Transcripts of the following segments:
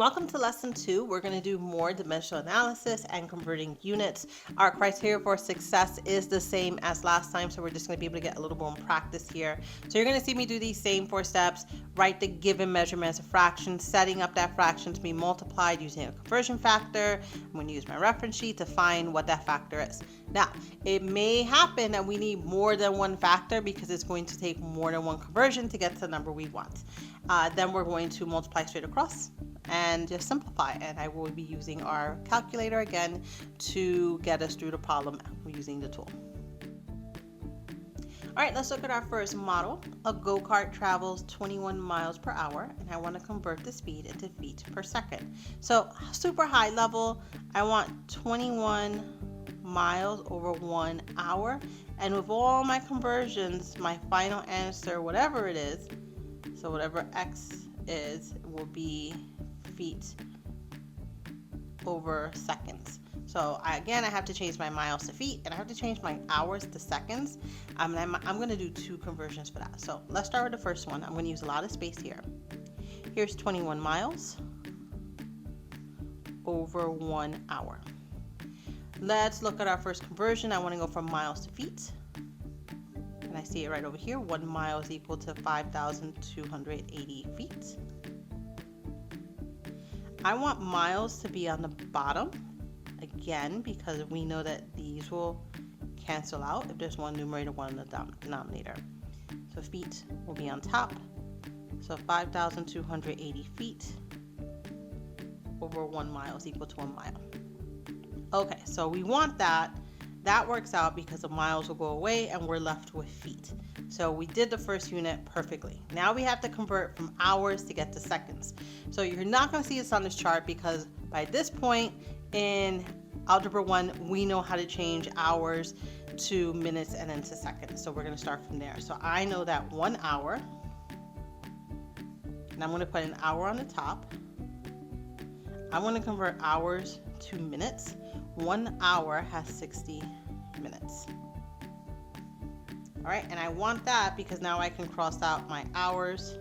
Welcome to lesson 2. We're going to do more dimensional analysis and converting units. Our criteria for success is the same as last time, so we're just going to be able to get a little more practice here. So you're going to see me do these same 4 steps. Write the given measurement as a fraction, setting up that fraction to be multiplied using a conversion factor. I'm going to use my reference sheet to find what that factor is. Now, it may happen that we need more than one factor because it's going to take more than one conversion to get to the number we want. Then we're going to multiply straight across and just simplify, and I will be using our calculator again to get us through the problem using the tool. All right, let's look at our first model. A go-kart travels 21 miles per hour, and I want to convert the speed into feet per second. So super high level, I want 21 miles over 1 hour, and with all my conversions, my final answer, whatever it is, so whatever x is, will be feet over seconds. So I have to change my miles to feet, and I have to change my hours to seconds. I'm going to do 2 conversions for that. So let's start with the first one. I'm going to use a lot of space here. Here's 21 miles over 1 hour. Let's look at our first conversion. I want to go from miles to feet. And I see it right over here. 1 mile is equal to 5,280 feet. I want miles to be on the bottom, again, because we know that these will cancel out if there's one numerator, one in the denominator. So feet will be on top. So 5,280 feet over 1 mile is equal to 1 mile. Okay, so we want that. That works out because the miles will go away and we're left with feet. So we did the first unit perfectly. Now we have to convert from hours to get to seconds. So you're not going to see this on this chart because by this point in Algebra 1, we know how to change hours to minutes and then to seconds. So we're going to start from there. So I know that 1 hour, and I'm going to put an hour on the top. I want to convert hours to minutes. 1 hour has 60 minutes. All right, and I want that because now I can cross out my hours.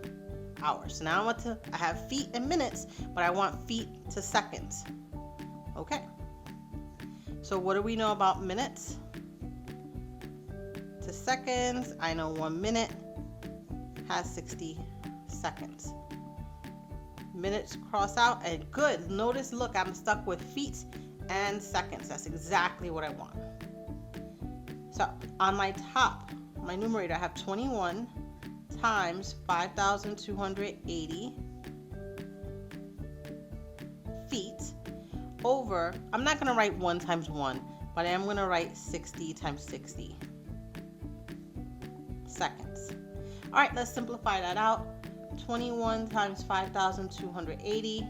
So now I have feet and minutes, but I want feet to seconds. Okay. So what do we know about minutes to seconds? I know 1 minute has 60 seconds. Minutes cross out, and good. Notice, look, I'm stuck with feet and seconds. That's exactly what I want. So on my top, my numerator, I have 21 times 5,280 feet over, I'm not going to write 1 times 1, but I am going to write 60 times 60 seconds. All right, let's simplify that out. 21 times 5,280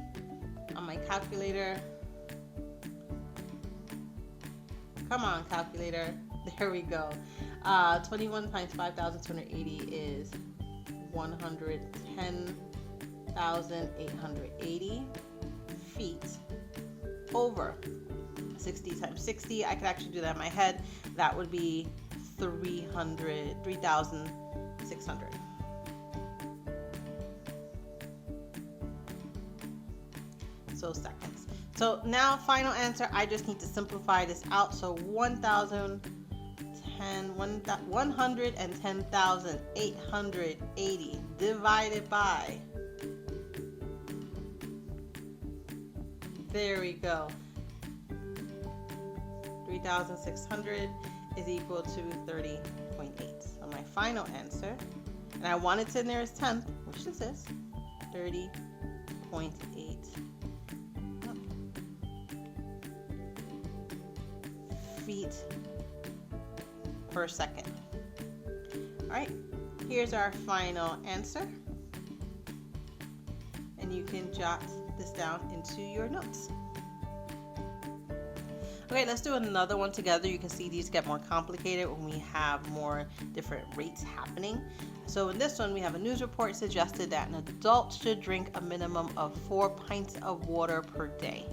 on my calculator. Come on, calculator. There we go. 21 times 5,280 is 110,880 feet over 60 times 60. I could actually do that in my head. That would be 3,600. So seconds. So now final answer, I just need to simplify this out. So 110,880 divided by, there we go, 3,600 is equal to 30.8. So my final answer, and I want it to nearest tenth, which this is, 30.8 feet per second. All right, here's our final answer, and you can jot this down into your notes. Okay, let's do another one together. You can see these get more complicated when we have more different rates happening. So in this one, we have a news report suggested that an adult should drink a minimum of 4 pints of water per day.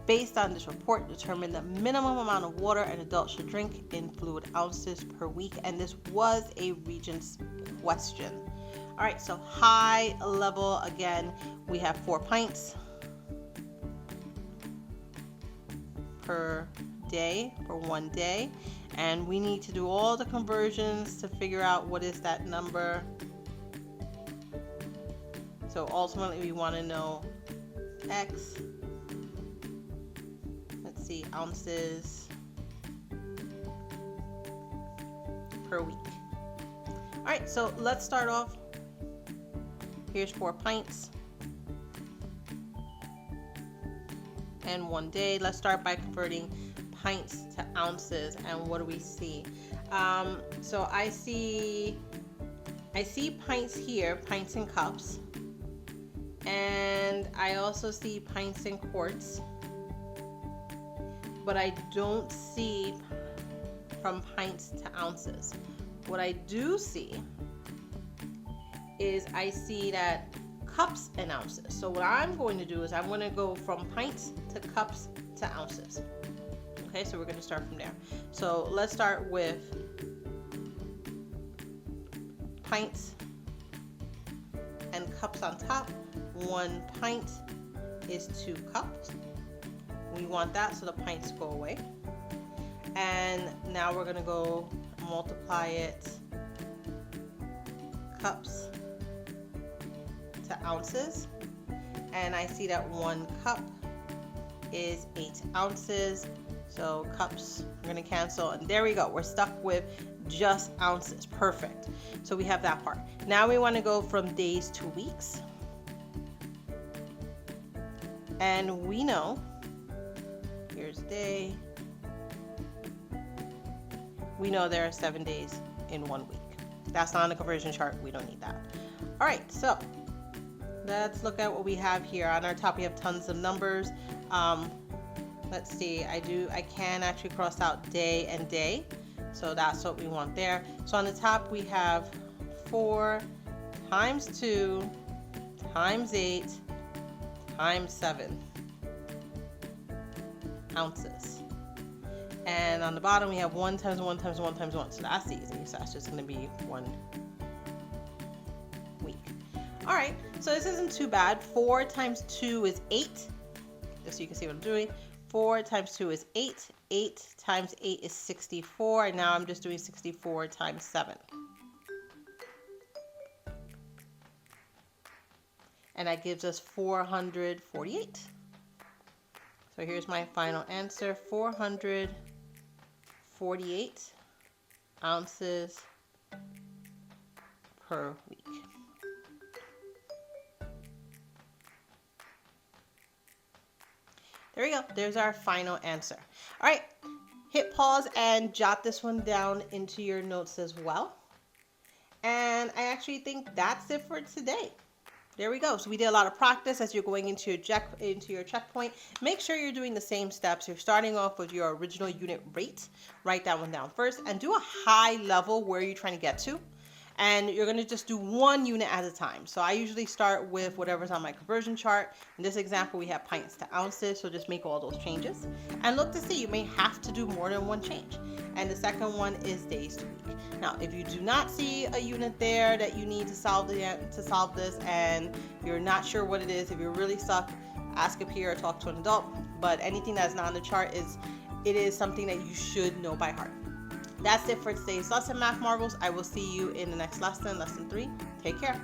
Based on this report, determine the minimum amount of water an adult should drink in fluid ounces per week. And this was a Regents question. All right, so high level, again, we have 4 pints. per day for 1 day, and we need to do all the conversions to figure out what is that number. So ultimately we want to know X, let's see, ounces per week. All right, so let's start off. Here's 4 pints and 1 day. Let's start by converting pints to ounces. And what do we see? So I see pints here, pints in cups, and I also see pints in quarts, but I don't see from pints to ounces. What I do see is I see that cups and ounces. So what I'm going to do is I'm going to go from pints to cups to ounces. Okay, so we're going to start from there. So let's start with pints and cups on top. 1 pint is 2 cups. We want that so the pints go away. And now we're going to go multiply it cups to ounces, and I see that 1 cup is 8 ounces. So cups are going to cancel, and there we go. We're stuck with just ounces. Perfect. So we have that part. Now we want to go from days to weeks, and we know, here's day, we know there are 7 days in 1 week. That's not on the conversion chart. We don't need that. All right, so let's look at what we have here. On our top, we have tons of numbers. Let's see, I can actually cross out day and day. So that's what we want there. So on the top, we have 4 times 2 times 8 times 7 ounces. And on the bottom, we have 1 times 1 times 1 times 1. So that's easy. So that's just going to be 1 week. All right. So this isn't too bad. 4 times 2 is 8. Just so you can see what I'm doing. 4 times 2 is 8. 8 times 8 is 64. And now I'm just doing 64 times 7. And that gives us 448. So here's my final answer. 448 ounces per week. There we go. There's our final answer. All right, hit pause and jot this one down into your notes as well. And I actually think that's it for today. There we go. So we did a lot of practice as you're going into your checkpoint. Make sure you're doing the same steps. You're starting off with your original unit rate. Write that one down first and do a high level where you're trying to get to. And you're going to just do 1 unit at a time. So I usually start with whatever's on my conversion chart. In this example, we have pints to ounces. So just make all those changes and look to see. You may have to do more than 1 change. And the second one is days to week. Now, if you do not see a unit there that you need to solve this and you're not sure what it is, if you're really stuck, ask a peer or talk to an adult. But anything that's not on the chart is something that you should know by heart. That's it for today's lesson, Math Marvels. I will see you in the next lesson, lesson 3. Take care.